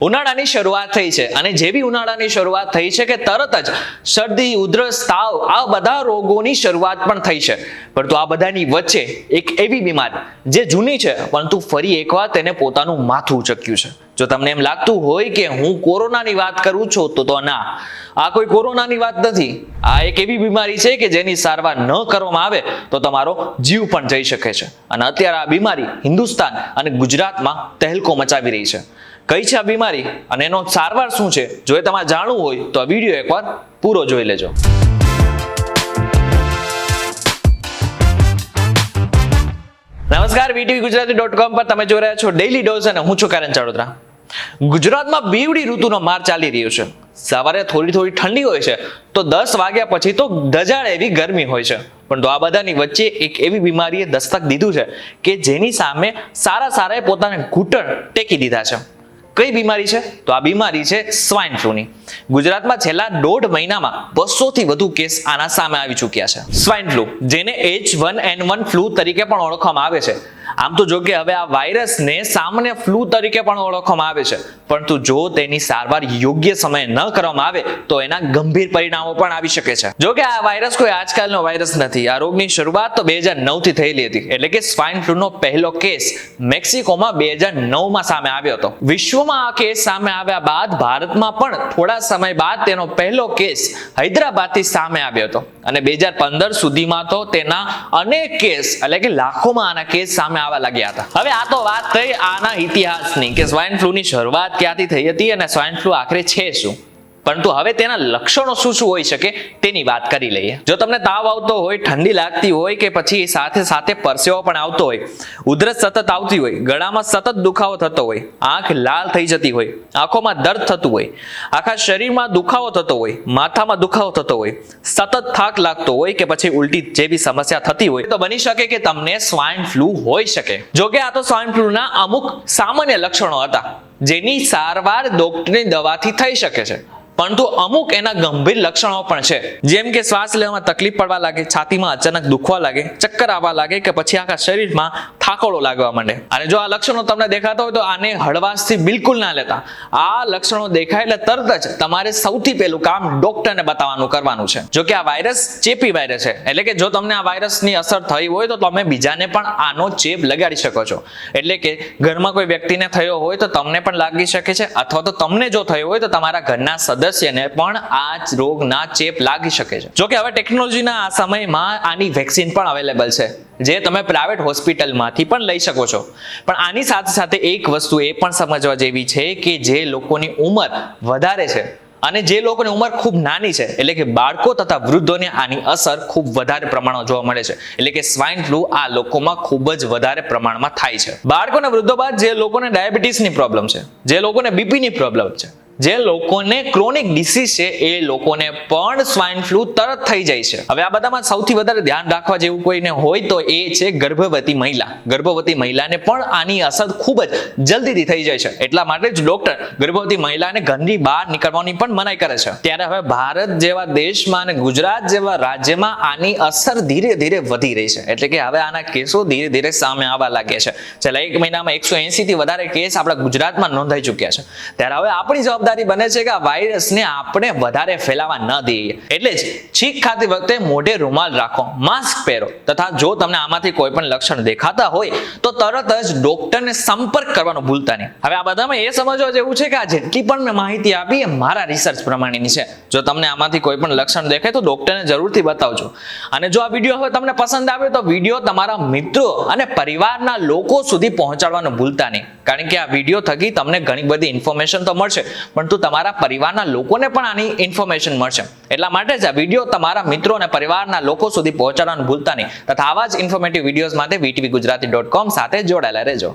ઉનાળાની શરૂઆત થઈ છે અને જેવી ઉનાળાની શરૂઆત થઈ છે કે તરત જ શરદી, ઉધરસ, તાવ આ બધા રોગોની શરૂઆત પણ થઈ છે. પરંતુ આ બધાની વચ્ચે એક એવી બીમારી જે જૂની છે પરંતુ ફરી એકવાર તેને પોતાનું માથું ઉચક્યું છે. જો તમને એમ લાગતું હોય કે હું કોરોનાની વાત કરું છું તો ના, આ કોઈ કોરોનાની વાત નથી. આ એક એવી બીમારી છે કે જેની સારવાર ન કરવામાં આવે તો તમારો જીવ પણ જઈ શકે છે. અને અત્યારે આ બીમારી હિન્દુસ્તાન અને ગુજરાતમાં તહેલકો મચાવી રહી છે. કઈ છે આ બીમારી અને એનો સારવાર શું છે, જો એ તમારે જાણવું હોય તો આ વિડીયો એકવાર પૂરો જોઈ લેજો. નમસ્કાર, VTVGujarati.com પર તમે જોઈ રહ્યા છો ડેઈલી ડોઝ અને હું છું કરણ ચડોદરા. ગુજરાતમાં બીવડી ઋતુનો માર ચાલી રહ્યો છે. સવારે થોડી ઠંડી હોય છે તો 10 વાગ્યા પછી તો ધજાળ એવી ગરમી હોય છે. પરંતુ આ બધાની વચ્ચે એક એવી બીમારીએ દસ્તક દીધું છે કે જેની સામે સારા પોતાના ઘૂંટણ ટેકી દીધા છે. કઈ બીમારી છે? તો આ બીમારી છે સ્વાઇન ફ્લૂની. ગુજરાતમાં છેલ્લા 1.5 મહિનામાં 200 થી વધુ કેસ આના સામે આવી ચૂક્યા છે. સ્વાઇન ફ્લૂ, જેને H1N1 ફ્લૂ તરીકે પણ ઓળખવામાં આવે છે. આમ તો જો કે હવે આ વાયરસને સામાન્ય ફ્લૂ તરીકે પણ ઓળખવામાં આવે છે, પરંતુ જો તેની સારવાર યોગ્ય સમયે ન કરવામાં આવે તો એના ગંભીર પરિણામો પણ આવી શકે છે. જો કે આ વાયરસ કોઈ આજકાલનો વાયરસ નથી. આ રોગની શરૂઆત તો 2009 થી થયેલી હતી. એટલે કે સ્વાઇન ફ્લૂનો પહેલો કેસ મેક્સિકોમાં 2009માં સામે આવ્યો હતો. વિશ્વમાં આ કેસ સામે આવ્યા બાદ ભારતમાં પણ થોડા સમય બાદ તેનો પહેલો કેસ હૈદરાબાદથી સામે આવ્યો હતો. અને 2015 સુધીમાં તો તેના અનેક કેસ, એટલે કે લાખોમાં આના કેસ સામે આવવા લાગ્યા હતા. હવે આ તો વાત થઈ આના ઇતિહાસની કે સ્વાઇન ફ્લૂની શરૂઆત ક્યાંથી થઈ હતી અને સ્વાઇન ફ્લૂ આખરે છે શું. પરંતુ હવે તેના લક્ષણો શું હોઈ શકે તેની વાત કરી લઈએ. જો તમને તાવ આવતો હોય, ઠંડી લાગતી હોય કે પછી સાથે પરસેવો પણ આવતો હોય, ઉધરસ સતત આવતી હોય, ગળામાં સતત દુખાવો થતો હોય, આંખ લાલ થઈ જતી હોય, આંખોમાં દર્દ થતું હોય, આખા શરીરમાં દુખાવો થતો હોય, માથામાં દુખાવો થતો હોય, સતત થાક લાગતો હોય કે પછી ઉલટી જેવી સમસ્યા થતી હોય, તો બની શકે કે તમને સ્વાઇન ફ્લૂ હોઈ શકે. જો કે આ તો સ્વાઇન ફ્લૂના અમુક સામાન્ય લક્ષણો હતા જેની સારવાર ડોક્ટરની દવાથી થઈ શકે છે. પરંતુ અમુક એના ગંભીર લક્ષણો પણ છે, જેમ કે શ્વાસ લેવામાં તકલીફ પડવા લાગે, છાતીમાં અચાનક દુખવા લાગે, ચક્કર આવવા લાગે કે પછી આખા શરીરમાં થાકોડો લાગવા માંડે. અને જો આ લક્ષણો તમને દેખાતા હોય તો આને હળવાશથી બિલકુલ ના લેતા. આ લક્ષણો દેખાય એટલે તરત જ તમારે સૌથી પહેલું કામ ડોક્ટરને બતાવવાનું કરવાનું છે. જો કે આ વાયરસ ચેપી વાયરસ છે, એટલે કે જો તમને આ વાયરસની અસર થઈ હોય તો તમે બીજાને પણ આનો ચેપ લગાડી શકો છો. એટલે કે ઘરમાં કોઈ વ્યક્તિને થયો હોય તો તમને પણ લાગી શકે છે, અથવા તો તમને જો થયો હોય તો તમારા ઘરના સદસ્યને પણ આ રોગના ચેપ લાગી શકે છે. જો કે હવે ટેકનોલોજીના આ સમયમાં આની વેક્સિન પણ અવેલેબલ છે, જે તમે પ્રાઇવેટ હોસ્પિટલમાંથી પણ લઈ શકો છો. પણ આની સાથે એક વસ્તુ એ પણ સમજવા જેવી છે કે જે લોકોની ઉંમર વધારે છે અને જે લોકોની ઉંમર ખૂબ નાની છે, એટલે કે બાળકો તથા વૃદ્ધોને આની અસર ખૂબ વધારે પ્રમાણમાં જોવા મળે છે. એટલે કે સ્વાઇન ફ્લૂ આ લોકોમાં ખૂબ જ વધારે પ્રમાણમાં થાય છે. બાળકો અને વૃદ્ધો બાદ જે લોકોને ડાયાબિટીસની પ્રોબ્લેમ છે, જે લોકોને બીપીની પ્રોબ્લેમ છે, જે લોકોને ક્રોનિક ડિસીઝ છે, એ લોકોને પણ સ્વાઇન ફ્લૂ તરત થઈ જાય છે. હવે આ બધામાં સૌથી વધારે ધ્યાન રાખવા જેવું કોઈને હોય તો એ છે ગર્ભવતી મહિલા. ગર્ભવતી મહિલાને પણ આની અસર ખૂબ જ જલ્દીથી થઈ જાય છે. એટલા માટે જ ડોક્ટર ગર્ભવતી મહિલાને ઘરની બહાર નીકળવાની પણ મનાઈ કરે છે. ત્યારે હવે ભારત જેવા દેશમાં અને ગુજરાત જેવા રાજ્યમાં આની અસર ધીરે વધી રહી છે. એટલે કે હવે આના કેસો ધીરે સામે આવવા લાગ્યા છે. છેલ્લા 1 મહિનામાં 180 થી વધારે કેસ આપણા ગુજરાતમાં નોંધાઈ ચૂક્યા છે. ત્યારે હવે આપણી જવાબદારી બને છે કે આ વાયરસને આપણે વધારે ફેલાવા ન દઈએ. એટલે જ છીંક ખાતી વખતે મોઢે રૂમાલ રાખો, માસ્ક પહેરો તથા જો તમને આમાંથી કોઈ પણ લક્ષણ દેખાતા હોય તો તરત જ ડોક્ટરને સંપર્ક કરવાનો ભૂલતા નહીં. હવે આ બધામાં એ સમજવા જેવું છે કે આ જેટલી પણ મેં માહિતી આપી એ મારા રિસર્ચ પ્રમાણેની છે. જો તમને આમાંથી કોઈ પણ લક્ષણ દેખાય તો ડોક્ટરને જરૂરથી બતાવજો. અને જો આ વિડીયો હવે તમને પસંદ આવ્યો તો વિડીયો તમારા મિત્રો અને પરિવારના લોકો સુધી પહોંચાડવાનું ભૂલતા નહીં. કારણ કે આ વિડીયો થકી તમને ઘણી બધી ઇન્ફોર્મેશન તો મળશે, પરંતુ તમારા પરિવારના લોકોને પણ આની ઇન્ફોર્મેશન મળશે. એટલા માટે જ આ વિડીયો તમારા મિત્રો અને પરિવારના લોકો સુધી પહોંચાડવાનું ભૂલતા નહીં. તથા આવા જ ઇન્ફોર્મેટિવ વિડીયોઝ માટે VTVGujarati.com સાથે જોડાયેલા રહેજો.